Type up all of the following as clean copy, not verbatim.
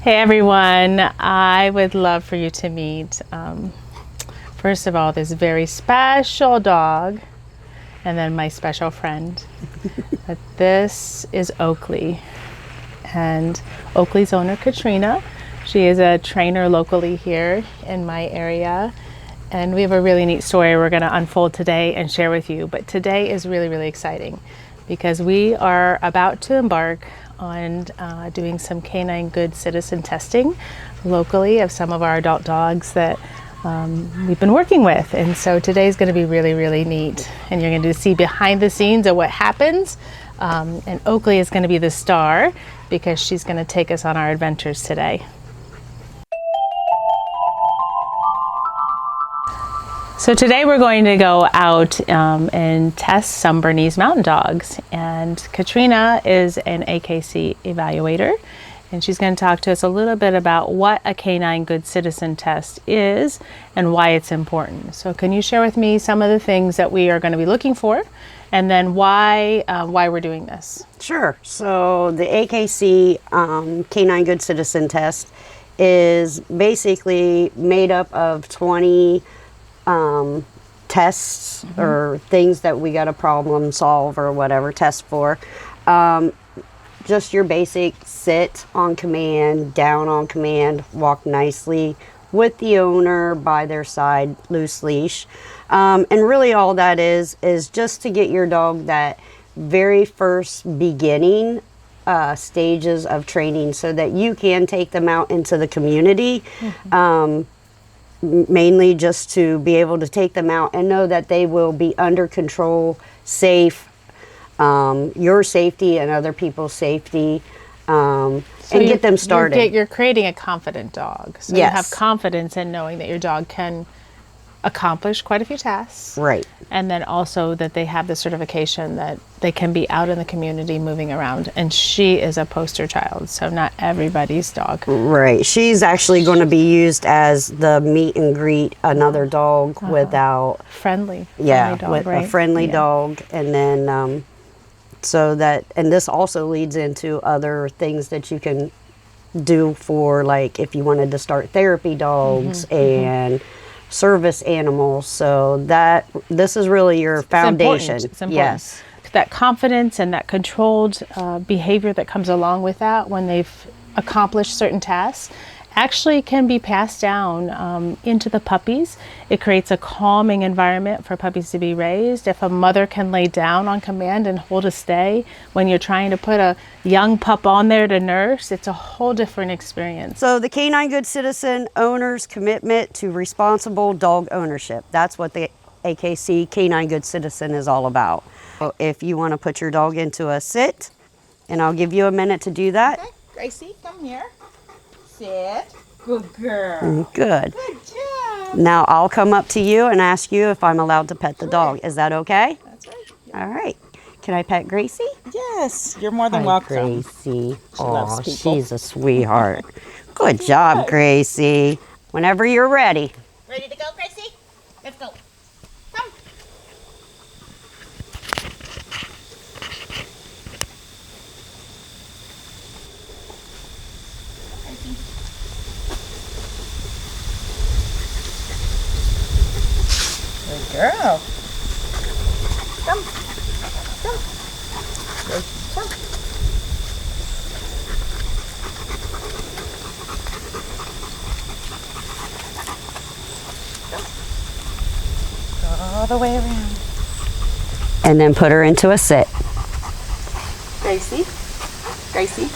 Hey everyone, I would love for you to meet, first of all, this very special dog, and then my special friend. But this is Oakley, and Oakley's owner, Katrina. She is a trainer locally here in my area, and we have a really neat story we're going to unfold today and share with you. But today is really, really exciting because we are about to embark on doing some Canine Good Citizen testing locally of some of our adult dogs that we've been working with. And so today is going to be really, really neat. And you're going to see behind the scenes of what happens. And Oakley is going to be the star because she's going to take us on our adventures today. So today we're going to go out and test some Bernese Mountain Dogs, and Katrina is an AKC evaluator, and she's going to talk to us a little bit about what a Canine Good Citizen test is and why it's important. So can you share with me some of the things that we are going to be looking for, and then why we're doing this? Sure. So the AKC Canine Good Citizen test is basically made up of 20 tests or things that we got to problem solve or whatever test for. Just your basic sit on command, down on command, walk nicely with the owner by their side, loose leash. And really all that is just to get your dog that very first beginning stages of training so that you can take them out into the community. Mainly just to be able to take them out and know that they will be under control, safe, your safety and other people's safety, and get them started. You're creating a confident dog. So yes. You have confidence in knowing that your dog can accomplish quite a few tasks. Right. And then also that they have the certification that they can be out in the community moving around. And she is a poster child, so not everybody's dog. Right. She's actually going to be used as the meet and greet another dog without... Friendly dog, with right? a friendly dog. And then, so that, and this also leads into other things that you can do for, like, if you wanted to start therapy dogs and... service animals, so that this is really your foundation. It's important. Yes, that confidence and that controlled behavior that comes along with that when they've accomplished certain tasks actually can be passed down into the puppies. It creates a calming environment for puppies to be raised. If a mother can lay down on command and hold a stay when you're trying to put a young pup on there to nurse, it's a whole different experience. So the Canine Good Citizen owner's commitment to responsible dog ownership. That's what the AKC Canine Good Citizen is all about. So if you want to put your dog into a sit, and I'll give you a minute to do that. Okay, Gracie, come here. Sit. Good girl. Good. Good job. Now I'll come up to you and ask you if I'm allowed to pet the dog. Is that okay? That's right. All right. Can I pet Gracie? Yes, you're more than Hi, welcome. Gracie. loves Oh, people. she's a sweetheart. Good job, Gracie. Whenever you're ready. Ready to go, Gracie? Let's go. Come. Good girl. Come. Come. Come. All the way around. And then put her into a sit. Gracie. Gracie.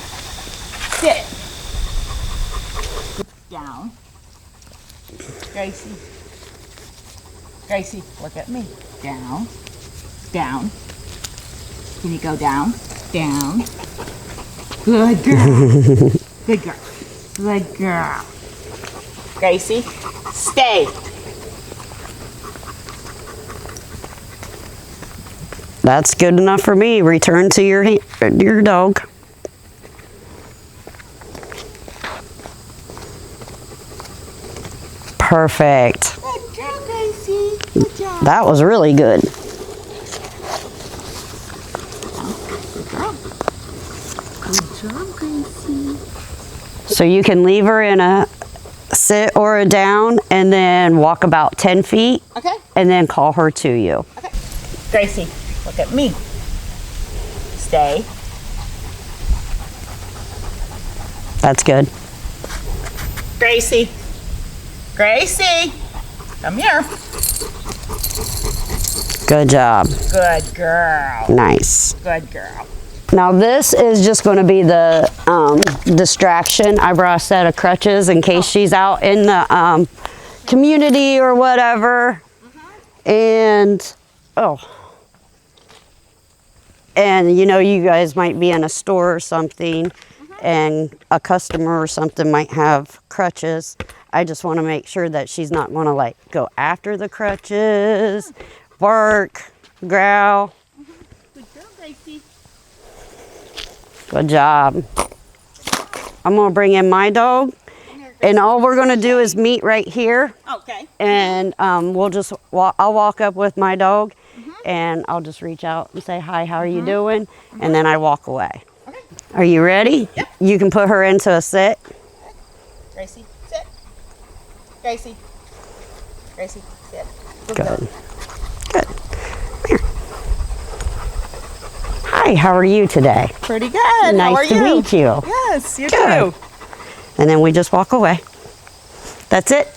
Sit. Down. Gracie. Gracie, look at me. Down. Down. Can you go down? Down. Good girl. Good girl. Good girl. Gracie, stay. That's good enough for me. Return to your dog. Perfect. Good girl, Gracie. Good job. That was really good. Good girl. Good job, Gracie. So you can leave her in a sit or a down and then walk about 10 feet. Okay. And then call her to you. Okay. Gracie, look at me. Stay. That's good. Gracie. Gracie. Come here. Good job. Good girl. Nice. Good girl. Now this is just going to be the distraction. I brought a set of crutches in case she's out in the community or whatever. And and you know, you guys might be in a store or something and a customer or something might have crutches. I just want to make sure that she's not going to like go after the crutches, bark, growl. Good girl, Gracie. Good job. I'm gonna bring in my dog, and all we're gonna do is meet right here. Okay. And we'll just I'll walk up with my dog, and I'll just reach out and say hi. How are you doing? And then I walk away. Okay. Are you ready? Yep. You can put her into a sit. Gracie, sit. Gracie. Gracie, sit. Good. Good. Here. Hi. How are you today? Pretty good. Nice How are to you? meet you. Yes, you Good. too. And then we just walk away. That's it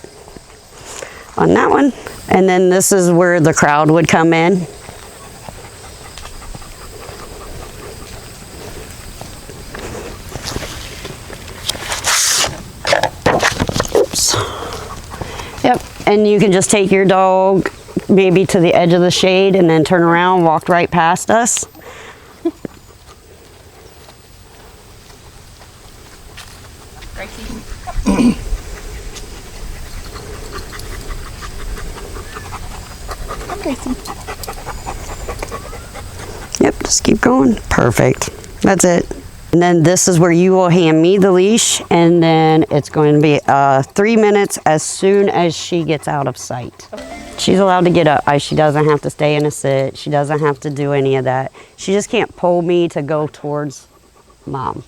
on that one. And then this is where the crowd would come in. Oops. Yep. And you can just take your dog maybe to the edge of the shade and then turn around, walk right past us. Gracie. Come, Gracie. Yep, just keep going. Perfect. That's it. And then this is where you will hand me the leash, and then it's going to be 3 minutes as soon as she gets out of sight. She's allowed to get up. She doesn't have to stay in a sit. She doesn't have to do any of that. She just can't pull me to go towards Mom.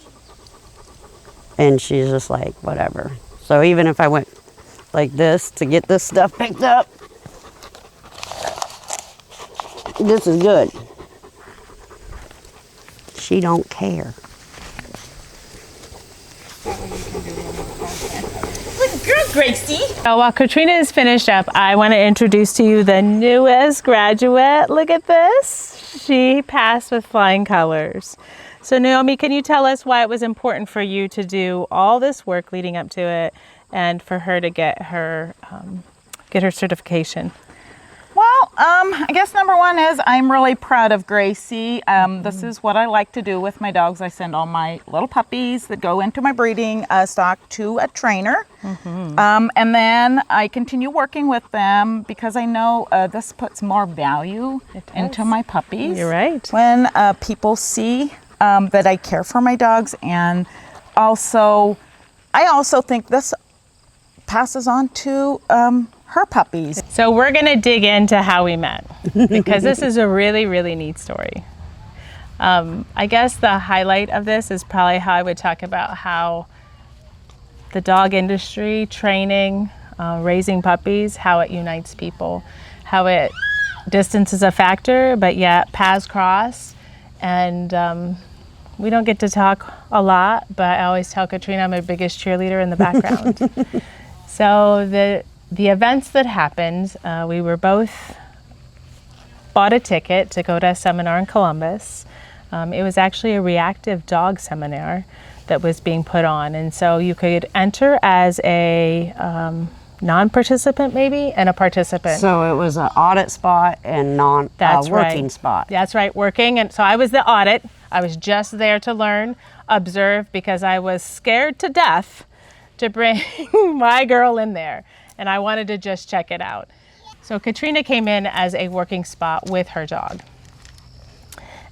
And she's just like, whatever. So even if I went like this to get this stuff picked up, this is good. She don't care. Good girl, Gracie. Now, while Katrina is finished up, I want to introduce to you the newest graduate. Look at this. She passed with flying colors. So Naomi, can you tell us why it was important for you to do all this work leading up to it and for her to get her certification? Well, I guess number one is I'm really proud of Gracie. This is what I like to do with my dogs. I send all my little puppies that go into my breeding stock to a trainer. And then I continue working with them because I know this puts more value into my puppies. You're right. When people see that I care for my dogs, and also, I also think this passes on to her puppies. So we're going to dig into how we met because this is a really, really neat story. I guess the highlight of this is probably how I would talk about how the dog industry, training, raising puppies, how it unites people, how it distance is a factor, but yet paths cross. And we don't get to talk a lot, but I always tell Katrina I'm her biggest cheerleader in the background. So the events that happened, we were both bought a ticket to go to a seminar in Columbus. It was actually a reactive dog seminar that was being put on. And so you could enter as a non-participant maybe and a participant. So it was an audit spot and working spot. That's right, working. And so I was the audit. I was just there to learn, observe, because I was scared to death to bring my girl in there. And I wanted to just check it out. So Katrina came in as a working spot with her dog.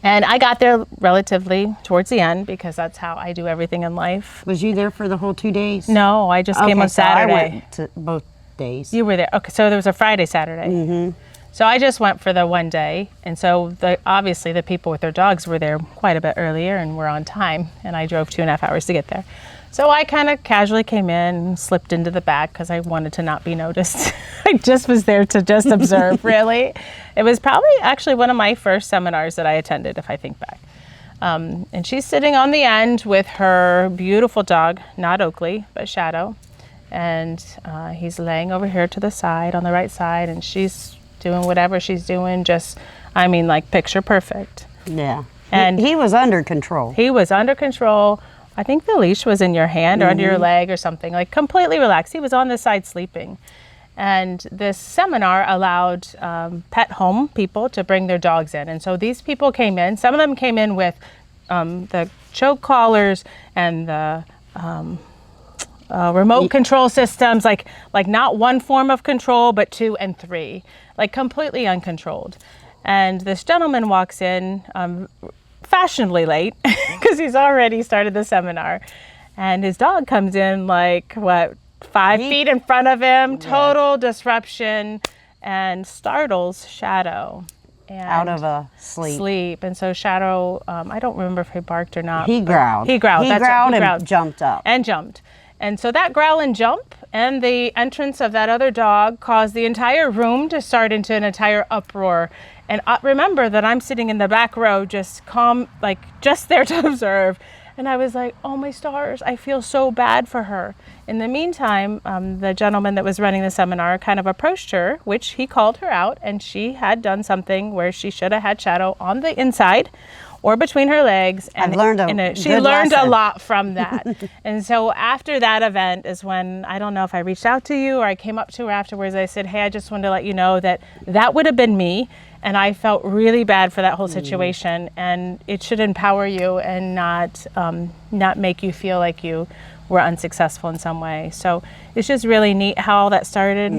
And I got there relatively towards the end because that's how I do everything in life. Was you there for the whole 2 days? No, I just came on Saturday. So I went to both days. You were there. Okay, so there was a Friday, Saturday. So I just went for the one day. And so obviously the people with their dogs were there quite a bit earlier and were on time. And I drove 2.5 hours to get there. So I kind of casually came in and slipped into the back because I wanted to not be noticed. I just was there to just observe, really. It was probably actually one of my first seminars that I attended, if I think back. And she's sitting on the end with her beautiful dog, not Oakley, but Shadow. And he's laying over here to the side, on the right side, and she's doing whatever she's doing, just, I mean, like picture perfect. Yeah. And he was under control. He was under control. I think the leash was in your hand or under your leg or something, like completely relaxed. He was on the side sleeping. And this seminar allowed pet home people to bring their dogs in. And so these people came in. Some of them came in with the choke collars and the remote control systems, like not one form of control, but 2 and 3, like completely uncontrolled. And this gentleman walks in fashionably late because he's already started the seminar. And his dog comes in like, 5 feet in front of him, total disruption, and startles Shadow. And out of a sleep. And so Shadow, I don't remember if he barked or not. He growled. He growled. He That's growled right. and jumped up. And jumped. And so that growl and jump and the entrance of that other dog caused the entire room to start into an entire uproar. And remember that I'm sitting in the back row, just calm, like just there to observe. And I was like, oh my stars, I feel so bad for her. In the meantime, the gentleman that was running the seminar kind of approached her, which he called her out, and she had done something where she should have had Shadow on the inside or between her legs. And I've learned she learned a lot from that. And so after that event is when, I don't know if I reached out to you or I came up to her afterwards. I said, hey, I just wanted to let you know that that would have been me. And I felt really bad for that whole situation. And it should empower you and not make you feel like you were unsuccessful in some way. So it's just really neat how all that started.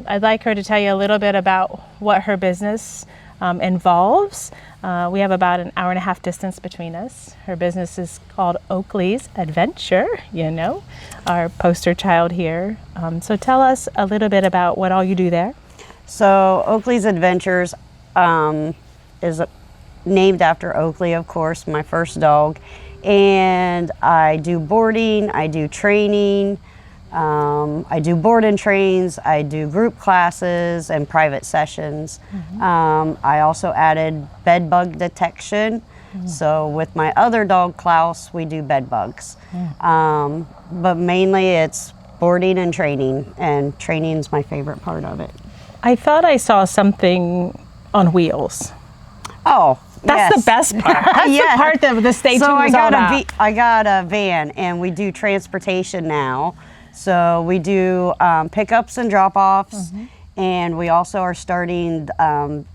I'd like her to tell you a little bit about what her business involves. We have about an hour and a half distance between us. Her business is called Oakley's Adventure, our poster child here. So tell us a little bit about what all you do there. So Oakley's Adventures is named after Oakley, of course, my first dog. And I do boarding, I do training, I do board and trains, I do group classes and private sessions. I also added bed bug detection. So with my other dog, Klaus, we do bed bugs. But mainly it's boarding and training is my favorite part of it. I thought I saw something on wheels. Oh, that's yes. the best part. That's the part that the stay tuned was all about. I got a van, and we do transportation now. So we do pickups and drop-offs, and we also are starting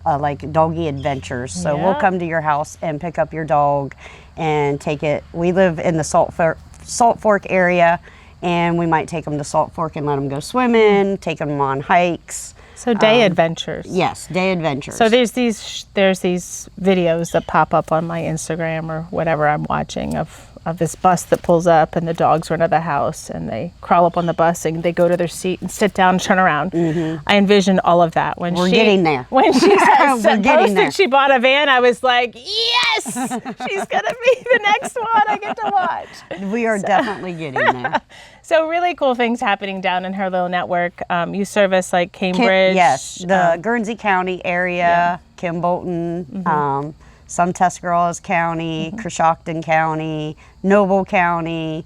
like doggy adventures. So we'll come to your house and pick up your dog and take it. We live in the Salt Fork area, and we might take them to Salt Fork and let them go swimming, take them on hikes. So day adventures. Yes, day adventures. So there's these videos that pop up on my Instagram or whatever I'm watching of this bus that pulls up and the dogs run out of the house and they crawl up on the bus and they go to their seat and sit down and turn around. I envisioned all of that. We're getting there. When she posted she bought a van, I was like, yes, she's going to be the next one I get to watch. We are definitely getting there. So really cool things happening down in her little network. You service like Cambridge. Yes, the Guernsey County area, Kim Bolton, some Tuscarawas County, Coshocton County, Noble County,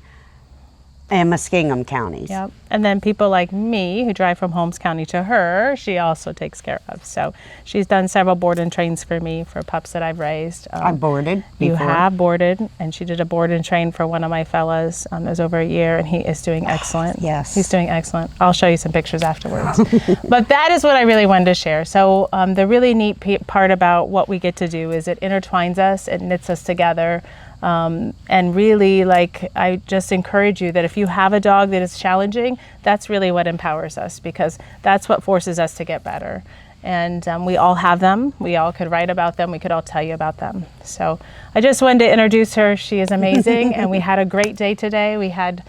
and Muskingum counties. Yep. And then people like me who drive from Holmes County to her, she also takes care of. So she's done several board and trains for me for pups that I've raised. I boarded before. You have boarded, and she did a board and train for one of my fellas. It was over a year, and he is doing excellent. Yes. He's doing excellent. I'll show you some pictures afterwards. But that is what I really wanted to share. So the really neat part about what we get to do is it intertwines us, it knits us together. And really, like, I just encourage you that if you have a dog that is challenging, that's really what empowers us, because that's what forces us to get better. And we all have them. We all could write about them. We could all tell you about them. So I just wanted to introduce her. She is amazing. And we had a great day today. We had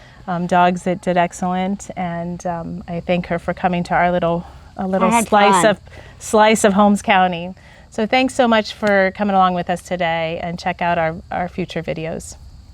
dogs that did excellent. And I thank her for coming to our little slice of Holmes County. So thanks so much for coming along with us today, and check out our future videos.